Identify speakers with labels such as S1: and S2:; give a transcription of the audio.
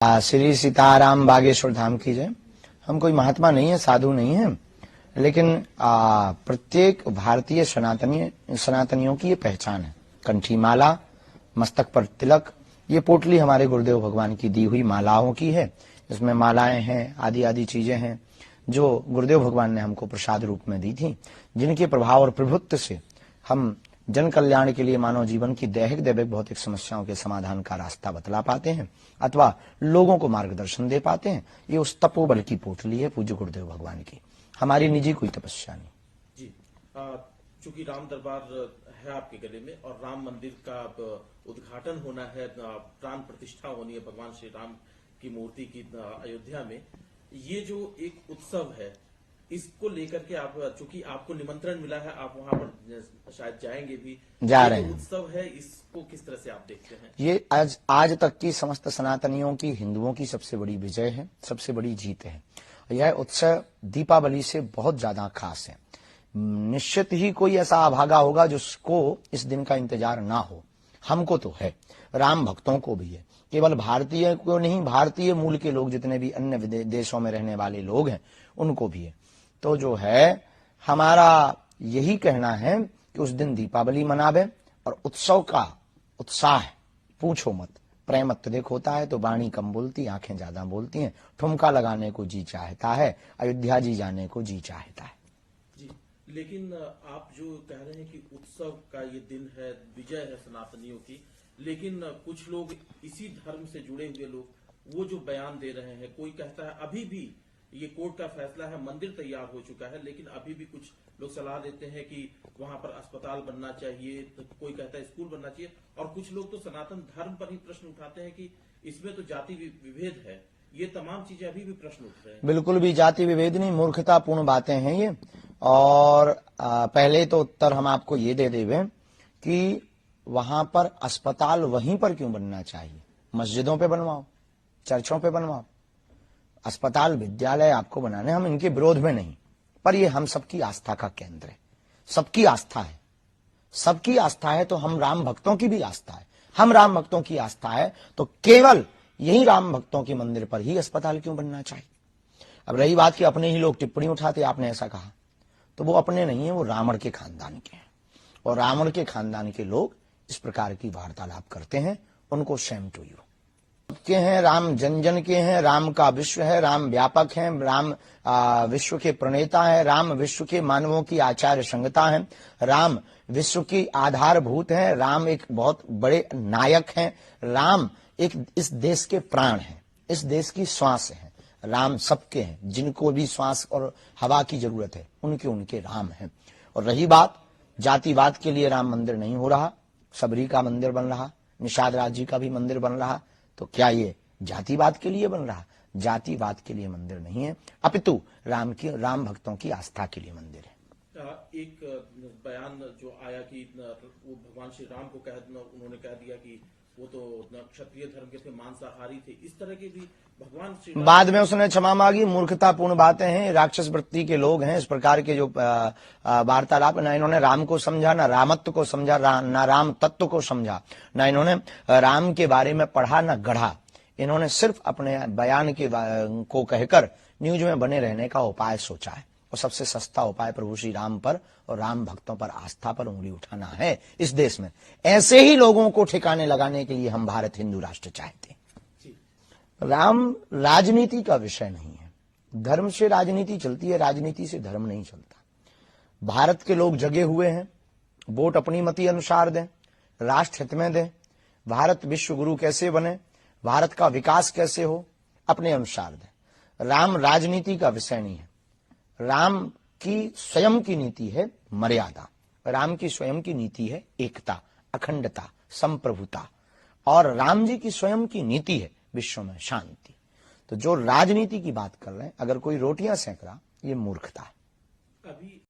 S1: श्री सीताराम बागेश्वर धाम की जय। हम कोई महात्मा नहीं है, साधु नहीं है, लेकिन प्रत्येक भारतीय सनातनियों की ये पहचान है। कंठी माला, मस्तक पर तिलक, ये पोटली हमारे गुरुदेव भगवान की दी हुई मालाओं की है। इसमें मालाएं हैं, आदि आदि चीजें हैं जो गुरुदेव भगवान ने हमको प्रसाद रूप में दी थी, जिनके प्रभाव और प्रभुत्व से हम जन कल्याण के लिए मानव जीवन की दैहिक दैविक भौतिक समस्याओं के समाधान का रास्ता बतला पाते हैं अथवा लोगों को मार्गदर्शन दे पाते हैं। ये उस तपोबल की पोटली है पूज्य गुरुदेव भगवान की, हमारी निजी कोई तपस्या नहीं
S2: जी। चूंकि राम दरबार है आपके गले में और राम मंदिर का उद्घाटन होना है, प्राण प्रतिष्ठा होनी है भगवान श्री राम की मूर्ति की अयोध्या में, ये जो एक उत्सव है इसको लेकर के आप, चूंकि आपको निमंत्रण मिला है, आप वहां पर शायद जाएंगे भी,
S1: जा रहे हैं।
S2: उत्सव है, इसको किस तरह से आप देखते हैं?
S1: ये आज तक की समस्त सनातनियों की, हिंदुओं की सबसे बड़ी विजय है, सबसे बड़ी जीत है। यह उत्सव दीपावली से बहुत ज्यादा खास है। निश्चित ही कोई ऐसा अभागा होगा जिसको इस दिन का इंतजार ना हो। हमको तो है, राम भक्तों को भी है। केवल भारतीय को नहीं, भारतीय मूल के लोग जितने भी अन्य देशों में रहने वाले लोग हैं उनको भी है। तो जो है हमारा यही कहना है कि उस दिन दीपावली मनावे और उत्सव का उत्साह पूछो मत। प्रेम अत्यधिक होता है तो वाणी कम बोलती, आंखें ज्यादा बोलती हैं। ठुमका लगाने को जी चाहता है, अयोध्या जी जाने को जी चाहता है।
S2: जी, लेकिन आप जो कह रहे हैं कि उत्सव का ये दिन है, विजय है सनातनियों की, लेकिन कुछ लोग इसी धर्म से जुड़े हुए लोग वो जो बयान दे रहे हैं, कोई कहता है अभी भी ये कोर्ट का फैसला है, मंदिर तैयार हो चुका है, लेकिन अभी भी कुछ लोग सलाह देते हैं कि वहां पर अस्पताल बनना चाहिए, तो कोई कहता है स्कूल बनना चाहिए, और कुछ लोग तो सनातन धर्म पर ही प्रश्न उठाते हैं कि इसमें तो जाति विभेद है। ये तमाम चीजें अभी भी प्रश्न उठ रहे हैं।
S1: बिल्कुल भी जाति विभेद नहीं, मूर्खतापूर्ण बातें हैं ये। और पहले तो उत्तर हम आपको ये दे देवे कि वहां पर अस्पताल वहीं पर क्यों बनना चाहिए? मस्जिदों पे बनवाओ, चर्चों पे बनवाओ। अस्पताल, विद्यालय आपको बनाने, हम इनके विरोध में नहीं, पर ये हम सबकी आस्था का केंद्र है। सबकी आस्था है, सबकी आस्था है तो हम राम भक्तों की भी आस्था है। हम राम भक्तों की आस्था है तो केवल यही राम भक्तों के मंदिर पर ही अस्पताल क्यों बनना चाहिए? अब रही बात कि अपने ही लोग टिप्पणी उठाते, आपने ऐसा कहा, तो वो अपने नहीं है, वो रावण के खानदान के हैं। और रावण के खानदान के लोग इस प्रकार की वार्तालाप करते हैं, उनको शेम टू यू। के हैं, राम जन जन के हैं, राम का विश्व है, राम व्यापक है, राम विश्व के प्रणेता है, राम विश्व के मानवों की आचार्य संहिता है, राम विश्व की आधारभूत है, राम एक बहुत बड़े नायक हैं, राम एक इस देश के प्राण हैं, इस देश की श्वास है। राम सबके हैं, जिनको भी श्वास और हवा की जरूरत है उनके राम हैं। और रही बात जातिवाद के लिए राम मंदिर नहीं हो रहा, सबरी का मंदिर बन रहा, निषाद राज जी का भी मंदिर बन रहा, तो क्या ये जातिवाद के लिए बन रहा? जातिवाद के लिए मंदिर नहीं है, अपितु राम भक्तों की आस्था के लिए मंदिर है।
S2: एक बयान जो आया कि वो भगवान श्री राम को उन्होंने कह दिया कि वो तो क्षत्रिय धर्म के थे, मांसाहारी थे, इस तरह के भी भगवान श्री राम, बाद
S1: में उसने क्षमा मांगी। मूर्खतापूर्ण बातें हैं, राक्षस वृत्ति के लोग हैं। इस प्रकार के जो वार्तालाप, ना इन्होंने राम को समझा, ना रामत्व को समझा, ना राम तत्व को समझा, ना इन्होंने राम के बारे में पढ़ा, ना गढ़ा। इन्होंने सिर्फ अपने बयान को कहकर न्यूज में बने रहने का उपाय सोचा है। और सबसे सस्ता उपाय प्रभु श्री राम पर और राम भक्तों पर आस्था पर उंगली उठाना है इस देश में। ऐसे ही लोगों को ठिकाने लगाने के लिए हम भारत हिंदू राष्ट्र चाहते हैं। राम राजनीति का विषय नहीं है, धर्म से राजनीति चलती है, राजनीति से धर्म नहीं चलता। भारत के लोग जगे हुए हैं, वोट अपनी मति अनुसार दें, राष्ट्र हित में दें, भारत विश्व गुरु कैसे बने, भारत का विकास कैसे हो, अपने अनुसार दें। राम राजनीति का विषय नहीं है। राम की स्वयं की नीति है मर्यादा, राम की स्वयं की नीति है एकता, अखंडता, संप्रभुता, और राम जी की स्वयं की नीति है विश्व में शांति। तो जो राजनीति की बात कर रहे हैं, अगर कोई रोटियां सेक रहा, ये मूर्खता है।
S2: अभी